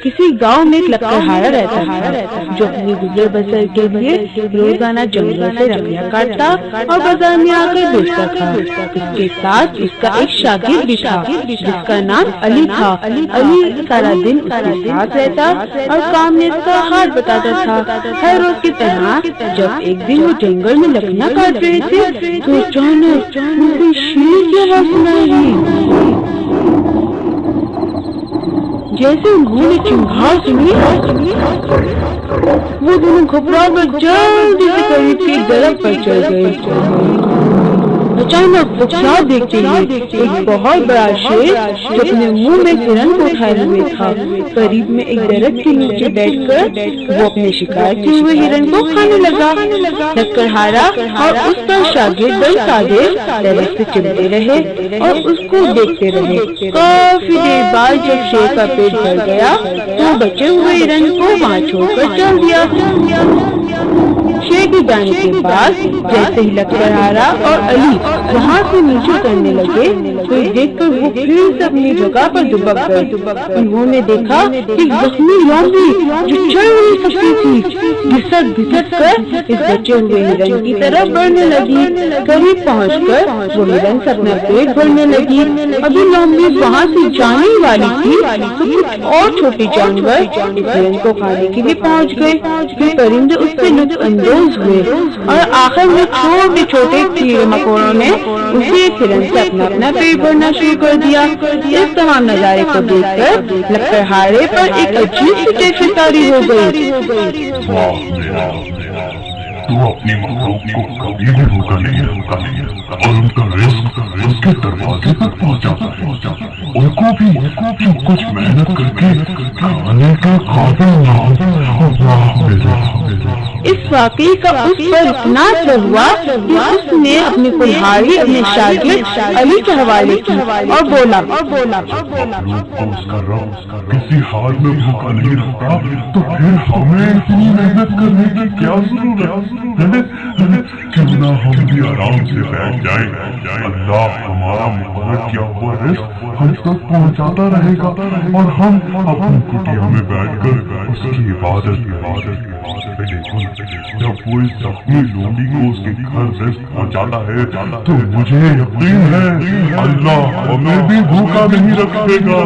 کسی گاؤں میں ایک لکڑہارا رہتا تھا جو اپنی گزر بسر کے لیے روزانہ جنگلوں سے لکڑیاں کاٹتا اور بازار میں آ کر بیچتا تھا۔ اس کے ساتھ اس کا ایک شاگرد بھی تھا جس کا نام علی تھا۔ علی سارا دن اس کے ساتھ رہتا اور کام میں اس کا ہاتھ بتاتا تھا۔ ہر روز کی طرح جب ایک دن وہ جنگل میں لکڑیاں کاٹ رہے تھے تو اچانک کوئی شیر کی آواز سنائی۔ جیسے انہوں نے چنگھاڑ سنی وہ دونوں گھبرا کر جلدی سے قریب کے درخت پر چڑھ گئے۔ اچانک وہ کیا دیکھتے ہیں ایک بہت بڑا شیر جو اپنے منہ میں ہرن کو اٹھائے ہوئے تھا۔ قریب میں ایک درخت کے نیچے بیٹھ کر وہ اپنے شکار کیے ہوئے ہرن کو کھانے لگا۔ لکڑہارا اور اس کا شاگرد بڑے سادے درخت سے چلتے رہے اور اس کو دیکھتے رہے۔ کافی دیر بعد جب شیر کا پیٹ بھر گیا تو بچے ہوئے ہرن کو وہاں چھوڑ کر چل دیا۔ شیر کے جانے کے بعد جیسے ہی لکڑہارا اور علی وہاں سے نیچے اترنے لگے تو دیکھ کر وہ پھر سے اپنی جگہ پر دبک گئے۔ انہوں نے دیکھا کہ زخمی لومڑی جو چل نہیں سکتی تھی گھسٹ گھسٹ کر اس بچے ہوئے ہرن کی طرف بڑھنے لگی۔ قریب پہنچ کر وہ ہرن سے اپنا پیٹ بھرنے لگی۔ ابھی لومڑی وہاں سے جانے والی تھی تو کچھ اور چھوٹے جانور اس ہرن کو کھانے کے لیے پہنچ گئے۔ یہ پرندے اس سے لطف اندوز ہوئے اور آخر میں چھوٹے چھوٹے کیڑے مکوڑوں نے اسی ہرن سے اپنا پیٹ بھرنا شروع کر دیا۔ اس تمام نظارے کو دیکھ کر لکڑہارے پر ایک عجیب سی کیفیت طاری ہو گئی۔ تو اپنی مخلوق کو کبھی بھی بھوکا نہیں رکھتا اور ان کا رزق اس کے دروازے پر پہنچاتا ہے۔ ان کو بھی جو کچھ محنت کر کے کھانے کے قابل نہ ہو۔ اس واقعے کا اس پر اتنا اثر ہوا کہ اس نے اپنی کلہاڑی اپنے شاگرد علی کے حوالے کی اور بولا مخلوق کو اس کا رب کسی حال میں بھوکا نہیں رکھتا تو پھر ہمیں اتنی محنت کرنے کی کیا ضرورت ہے؟ کیوں نہ ہم بھی آرام سے بیٹھ جائیں۔ اللہ ہمارا مقرر کیا ہوا رزق ہم تک پہنچاتا رہے گا اور ہم اپنی کٹیا میں بیٹھ کر اس کی عبادت جب وہ اس زخمی لومڑی کو اس کے گھر رزق پہنچاتا ہے تو مجھے یقین ہے اللہ ہمیں بھی بھوکا نہیں رکھے گا۔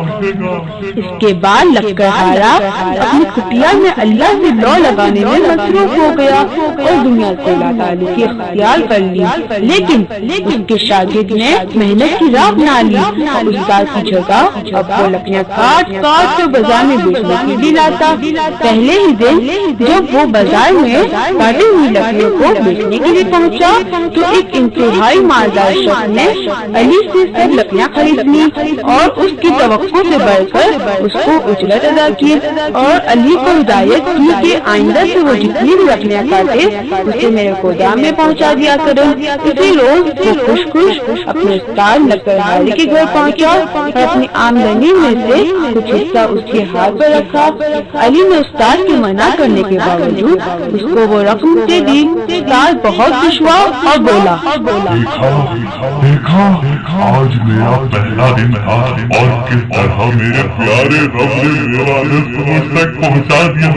اس کے بعد لکڑہارا اپنی کٹیا میں اللہ سے لو لگانے میں مصروف ہو گیا اور دنیا سے اللہ تعالی کی اختیار کر لی۔ لیکن اس کے شاگرد نے محنت کی راہ اپنا لی اور استاد کی جگہ اب وہ لکڑیاں کاٹ کاٹ کر بازار میں بیچنے کے لیے لاتا۔ پہلے ہی دن جب وہ بازار میں کاٹی ہوئی لکڑیوں کو بیچنے کے لیے پہنچا تو ایک انتہائی مالدار شخص نے علی سے سب لکڑیاں خرید لی اور اس کی توقع سے بڑھ کر اس کو اجرت ادا کی اور علی کو ہدایت کی کہ آئندہ سے وہ جتنی بھی لکڑیاں کاٹے اسے میرے گودام میں پہنچا دیا کرے۔ اسی روز وہ خوش خوش اپنے استاد لکڑہارے کے گھر پہنچا اور اپنی آمدنی میں سے کچھ حصہ اس کے ہاتھ پر رکھا۔ علی نے استاد کے منع کرنے کے باوجود اس کو وہ رقم دے دی۔ استاد بہت خوش ہوا اور بولا دیکھا آج میرا پہلا دن تھا اور کس طرح میرے پیارے رب نے میرا رزق مجھ تک پہنچا دیا۔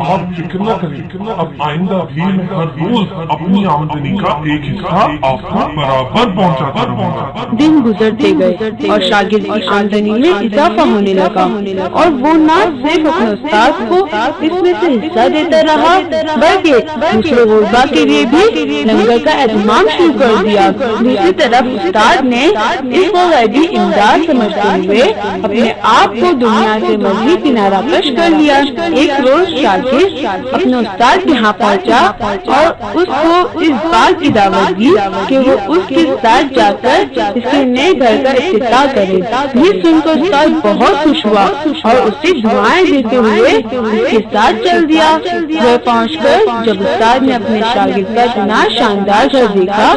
آپ فکر نہ کریں، اب آئندہ بھی میں ہر روز اپنی آمدنی کا ایک حصہ آپ کو برابر پہنچاتا رہوں گا۔ دن گزرتے گئے اور شاگرد کی آمدنی میں اضافہ ہونے لگا اور وہ نہ صرف اپنے استاد کو اس میں سے حصہ دیتا رہا بلکہ دوسرے غربا کے لیے بھی لنگر کا اہتمام شروع کر دیا۔ دوسری طرف استاد نے اس کو غیبی امداد سمجھتے ہوئے اپنے آپ کو دنیا سے مزید کنارہ کش کر لیا۔ ایک روز شاگرد اپنے استاد کے ہاں پہنچا اور اس کو اس بات کی دعوت دی کہ وہ اس کے ساتھ جا کر اس کے نئے گھر کا افتتاح کرے۔ یہ سن کر استاد بہت خوش ہوا اور اسے دعائیں دیتے ہوئے اس کے ساتھ چل دیا۔ گھر پہنچ کر جب استاد نے اپنے شاگرد کا اتنا شاندار گھر دیکھا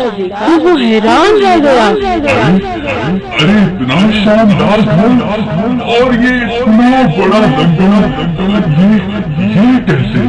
تو وہ حیران رہ گیا۔ ارے اتنا شاندار گھر اور یہ اتنا بڑا لنگر، یہ کیسے؟